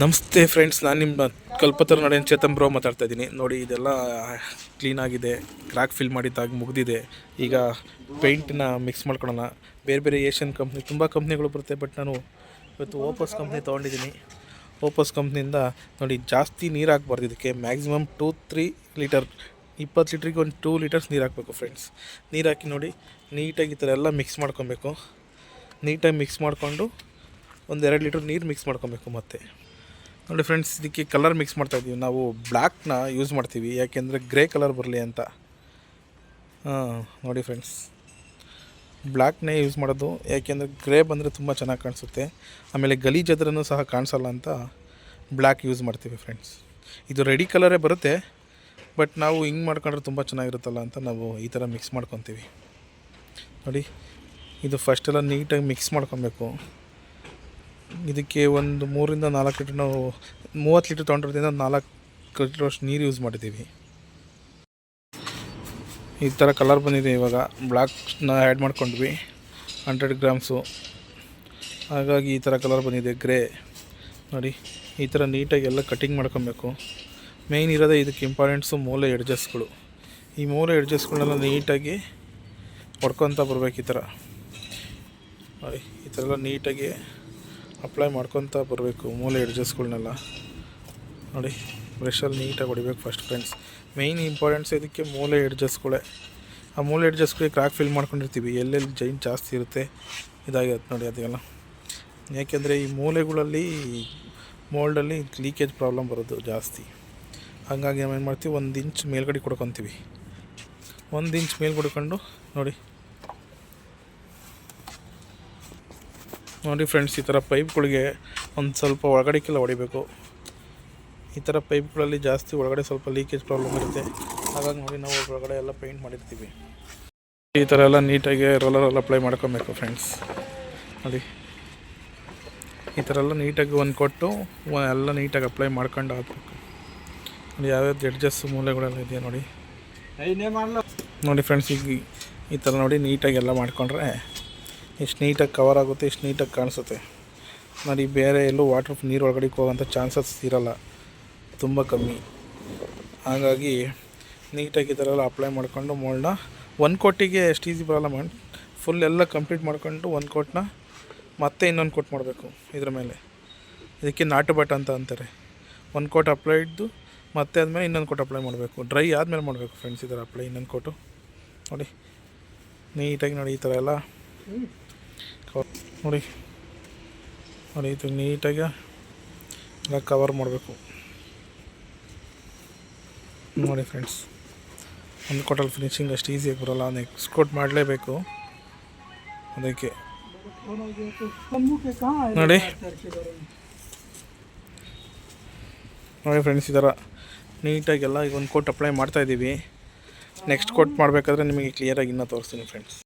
ನಮಸ್ತೆ ಫ್ರೆಂಡ್ಸ್, ನಾನು ನಿಮ್ಮ ಕಲ್ಪತರು ನಡೆಯನ್ ಚೇತನ್ ಬ್ರೋ ಮಾತಾಡ್ತಾ ಇದ್ದೀನಿ. ನೋಡಿ, ಇದೆಲ್ಲ ಕ್ಲೀನಾಗಿದೆ, ಕ್ರ್ಯಾಕ್ ಫಿಲ್ ಮಾಡಿದ್ದಾಗಿ ಮುಗಿದಿದೆ. ಈಗ ಪೇಂಟನ್ನ ಮಿಕ್ಸ್ ಮಾಡ್ಕೊಳ್ಳೋಣ. ಬೇರೆ ಬೇರೆ ಏಷ್ಯನ್ ಕಂಪ್ನಿ, ತುಂಬ ಕಂಪ್ನಿಗಳು ಬರುತ್ತೆ, ಬಟ್ ನಾನು ಇವತ್ತು ಓಪೋಸ್ ಕಂಪ್ನಿ ತೊಗೊಂಡಿದ್ದೀನಿ. ಓಪೋಸ್ ಕಂಪ್ನಿಯಿಂದ ನೋಡಿ, ಜಾಸ್ತಿ ನೀರು ಹಾಕ್ಬಾರ್ದು ಇದಕ್ಕೆ. ಮ್ಯಾಕ್ಸಿಮಮ್ 2-3 ಲೀಟರ್, 20 ಲೀಟ್ರಿಗೆ ಒಂದು 2 ಲೀಟರ್ಸ್ ನೀರು ಹಾಕಬೇಕು ಫ್ರೆಂಡ್ಸ್. ನೀರು ಹಾಕಿ ನೋಡಿ, ನೀಟಾಗಿ ಈ ಥರ ಎಲ್ಲ ಮಿಕ್ಸ್ ಮಾಡ್ಕೊಬೇಕು. ನೀಟಾಗಿ ಮಿಕ್ಸ್ ಮಾಡಿಕೊಂಡು ಒಂದು 2 ಲೀಟ್ರ್ ನೀರು ಮಿಕ್ಸ್ ಮಾಡ್ಕೊಬೇಕು. ಮತ್ತು ನೋಡಿ ಫ್ರೆಂಡ್ಸ್, ಇದಕ್ಕೆ ಕಲರ್ ಮಿಕ್ಸ್ ಮಾಡ್ತಾಯಿದ್ದೀವಿ. ನಾವು ಬ್ಲ್ಯಾಕ್ನ ಯೂಸ್ ಮಾಡ್ತೀವಿ, ಯಾಕೆಂದರೆ ಗ್ರೇ ಕಲರ್ ಬರಲಿ ಅಂತ. ನೋಡಿ ಫ್ರೆಂಡ್ಸ್, ಬ್ಲ್ಯಾಕ್ನೇ ಯೂಸ್ ಮಾಡೋದು, ಯಾಕೆಂದರೆ ಗ್ರೇ ಬಂದರೆ ತುಂಬ ಚೆನ್ನಾಗಿ ಕಾಣಿಸುತ್ತೆ. ಆಮೇಲೆ ಗಲೀಜಾದ್ರೂ ಸಹ ಕಾಣಿಸಲ್ಲ ಅಂತ ಬ್ಲ್ಯಾಕ್ ಯೂಸ್ ಮಾಡ್ತೀವಿ ಫ್ರೆಂಡ್ಸ್. ಇದು ರೆಡಿ ಕಲರೇ ಬರುತ್ತೆ, ಬಟ್ ನಾವು ಹಿಂಗೆ ಮಾಡ್ಕೊಂಡ್ರೆ ತುಂಬ ಚೆನ್ನಾಗಿರುತ್ತಲ್ಲ ಅಂತ ನಾವು ಈ ಥರ ಮಿಕ್ಸ್ ಮಾಡ್ಕೊತೀವಿ. ನೋಡಿ, ಇದು ಫಸ್ಟೆಲ್ಲ ನೀಟಾಗಿ ಮಿಕ್ಸ್ ಮಾಡ್ಕೊಬೇಕು. ಇದಕ್ಕೆ ಒಂದು 3-4 ಲೀಟ್ರ್, ನಾವು 30 ಲೀಟ್ರ್ ತೊಗೊಂಡಿರೋದ್ರಿಂದ 4 ಲೀಟ್ರಷ್ಟು ನೀರು ಯೂಸ್ ಮಾಡಿದ್ದೀವಿ. ಈ ಥರ ಕಲರ್ ಬಂದಿದೆ. ಇವಾಗ ಬ್ಲ್ಯಾಕ್ನ ಆ್ಯಡ್ ಮಾಡ್ಕೊಂಡ್ವಿ, 100 ಗ್ರಾಮ್ಸು. ಹಾಗಾಗಿ ಈ ಥರ ಕಲರ್ ಬಂದಿದೆ, ಗ್ರೇ. ನೋಡಿ, ಈ ಥರ ನೀಟಾಗಿ ಎಲ್ಲ ಕಟಿಂಗ್ ಮಾಡ್ಕೊಬೇಕು. ಮೇಯ್ನ್ ಇರೋದೇ ಇದಕ್ಕೆ ಇಂಪಾರ್ಟೆಂಟ್ಸು ಮೂಲೆ ಎಡ್ಜಸ್ಗಳು. ಈ ಮೂಲೆ ಎಡ್ಜಸ್ಗಳನ್ನೆಲ್ಲ ನೀಟಾಗಿ ಹೊಡ್ಕೊತ ಬರ್ಬೇಕು. ಈ ಥರ ನೋಡಿ, ಈ ಥರ ಎಲ್ಲ ನೀಟಾಗಿ ಅಪ್ಲೈ ಮಾಡ್ಕೊತ ಬರಬೇಕು ಮೂಲೆ ಎಡ್ಜಸ್ಗಳನ್ನೆಲ್ಲ. ನೋಡಿ, ಬ್ರಷಲ್ಲಿ ನೀಟಾಗಿ ಹೊಡಿಬೇಕು ಫಸ್ಟ್ ಫ್ರೆಂಡ್ಸ್. ಮೇಯ್ನ್ ಇಂಪಾರ್ಟೆಂಟ್ಸ್ ಇದಕ್ಕೆ ಮೂಲೆ ಎಡ್ಜಸ್ಗಳೇ. ಆ ಮೂಲೆ ಎಡ್ಜಸ್ಗಳಿಗೆ ಕ್ರ್ಯಾಕ್ ಫಿಲ್ ಮಾಡ್ಕೊಂಡಿರ್ತೀವಿ, ಎಲ್ಲೆಲ್ಲಿ ಜೈನ್ ಜಾಸ್ತಿ ಇರುತ್ತೆ ಇದಾಗಿರುತ್ತೆ ನೋಡಿ ಅದೆಲ್ಲ. ಯಾಕೆಂದರೆ ಈ ಮೂಲೆಗಳಲ್ಲಿ ಮೋಲ್ಡಲ್ಲಿ ಲೀಕೇಜ್ ಪ್ರಾಬ್ಲಮ್ ಬರೋದು ಜಾಸ್ತಿ. ಹಾಗಾಗಿ ನಾವೇನು ಮಾಡ್ತೀವಿ, 1 ಇಂಚ್ ಮೇಲ್ಗಡೆ ಕೊಡ್ಕೊತೀವಿ. 1 ಇಂಚ್ ಮೇಲೆ ಕೊಡ್ಕೊಂಡು ನೋಡಿ ಫ್ರೆಂಡ್ಸ್, ಈ ಥರ ಪೈಪ್ಗಳಿಗೆ ಒಂದು ಸ್ವಲ್ಪ ಒಳಗಡೆಗೆಲ್ಲ ಹೊಡಿಬೇಕು. ಈ ಥರ ಪೈಪ್ಗಳಲ್ಲಿ ಜಾಸ್ತಿ ಒಳಗಡೆ ಸ್ವಲ್ಪ ಲೀಕೇಜ್ ಪ್ರಾಬ್ಲಮ್ ಇರುತ್ತೆ. ಹಾಗಾಗಿ ನೋಡಿ, ನಾವು ಒಳಗಡೆ ಎಲ್ಲ ಪೇಂಟ್ ಮಾಡಿರ್ತೀವಿ. ಈ ಥರ ಎಲ್ಲ ನೀಟಾಗಿ ರೋಲರಲ್ಲಿ ಅಪ್ಲೈ ಮಾಡ್ಕೊಬೇಕು ಫ್ರೆಂಡ್ಸ್. ನೋಡಿ, ಈ ಥರ ಎಲ್ಲ ನೀಟಾಗಿ ಒಂದು ಕೊಟ್ಟು ಎಲ್ಲ ನೀಟಾಗಿ ಅಪ್ಲೈ ಮಾಡ್ಕೊಂಡು ಹಾಕಬೇಕು. ನೋಡಿ, ಯಾವ್ಯಾವ್ದು ಎಡ್ಜಸ್ ಮೂಲೆಗಳೆಲ್ಲ ಇದೆಯಾ ನೋಡಿ. ನೋಡಿ ಫ್ರೆಂಡ್ಸ್, ಈಗ ಈ ಥರ ನೋಡಿ ನೀಟಾಗಿ ಎಲ್ಲ ಮಾಡಿಕೊಂಡ್ರೆ ಎಷ್ಟು ನೀಟಾಗಿ ಕವರ್ ಆಗುತ್ತೆ, ಎಷ್ಟು ನೀಟಾಗಿ ಕಾಣಿಸುತ್ತೆ ನೋಡಿ. ಬೇರೆ ಎಲ್ಲೂ ವಾಟರ್ ನೀರು ಒಳಗಡೆ ಹೋಗೋಂಥ ಚಾನ್ಸಸ್ ಇರೋಲ್ಲ, ತುಂಬ ಕಮ್ಮಿ. ಹಾಗಾಗಿ ನೀಟಾಗಿ ಈ ಥರ ಎಲ್ಲ ಅಪ್ಲೈ ಮಾಡ್ಕೊಂಡು ಮೋಲ್ಡ್ನ 1 ಕೋಟಿಗೆ ಎಷ್ಟು ಈಸಿ ಬರೋಲ್ಲ ಮಾಡಿ, ಫುಲ್ ಎಲ್ಲ ಕಂಪ್ಲೀಟ್ ಮಾಡ್ಕೊಂಡು 1 ಕೋಟ್ನ ಮತ್ತೆ ಇನ್ನೊಂದು ಕೋಟ್ ಮಾಡಬೇಕು ಇದ್ರ ಮೇಲೆ. ಇದಕ್ಕೆ ನಾಟು ಬಟ್ ಅಂತ ಅಂತಾರೆ. 1 ಕೋಟ್ ಅಪ್ಲೈಡ್ದು ಮತ್ತೆ ಆದಮೇಲೆ ಇನ್ನೊಂದು ಕೋಟ್ ಅಪ್ಲೈ ಮಾಡಬೇಕು. ಡ್ರೈ ಆದಮೇಲೆ ಮಾಡಬೇಕು ಫ್ರೆಂಡ್ಸ್ ಈ ಥರ ಅಪ್ಲೈ ಇನ್ನೊಂದು ಕೋಟು. ನೋಡಿ, ನೀಟಾಗಿ ನೋಡಿ, ಈ ಥರ ಎಲ್ಲ ನೋಡಿ ನೋಡಿ ಇದು ನೀಟಾಗಿ ಎಲ್ಲ ಕವರ್ ಮಾಡಬೇಕು ನೋಡಿ ಫ್ರೆಂಡ್ಸ್. 1 ಕೋಟಲ್ಲಿ ಫಿನಿಶಿಂಗ್ ಅಷ್ಟು ಈಸಿಯಾಗಿ ಬರೋಲ್ಲ, ನೆಕ್ಸ್ಟ್ ಕೋಟ್ ಮಾಡಲೇಬೇಕು ಅದಕ್ಕೆ. ನೋಡಿ ನೋಡಿ ಫ್ರೆಂಡ್ಸ್, ಈ ಥರ ನೀಟಾಗೆಲ್ಲ ಈಗ 1 ಕೋಟ್ ಅಪ್ಲೈ ಮಾಡ್ತಾಯಿದ್ದೀವಿ. ನೆಕ್ಸ್ಟ್ ಕೋಟ್ ಮಾಡಬೇಕಾದ್ರೆ ನಿಮಗೆ ಕ್ಲಿಯರಾಗಿ ಇನ್ನೂ ತೋರಿಸ್ತೀನಿ ಫ್ರೆಂಡ್ಸ್.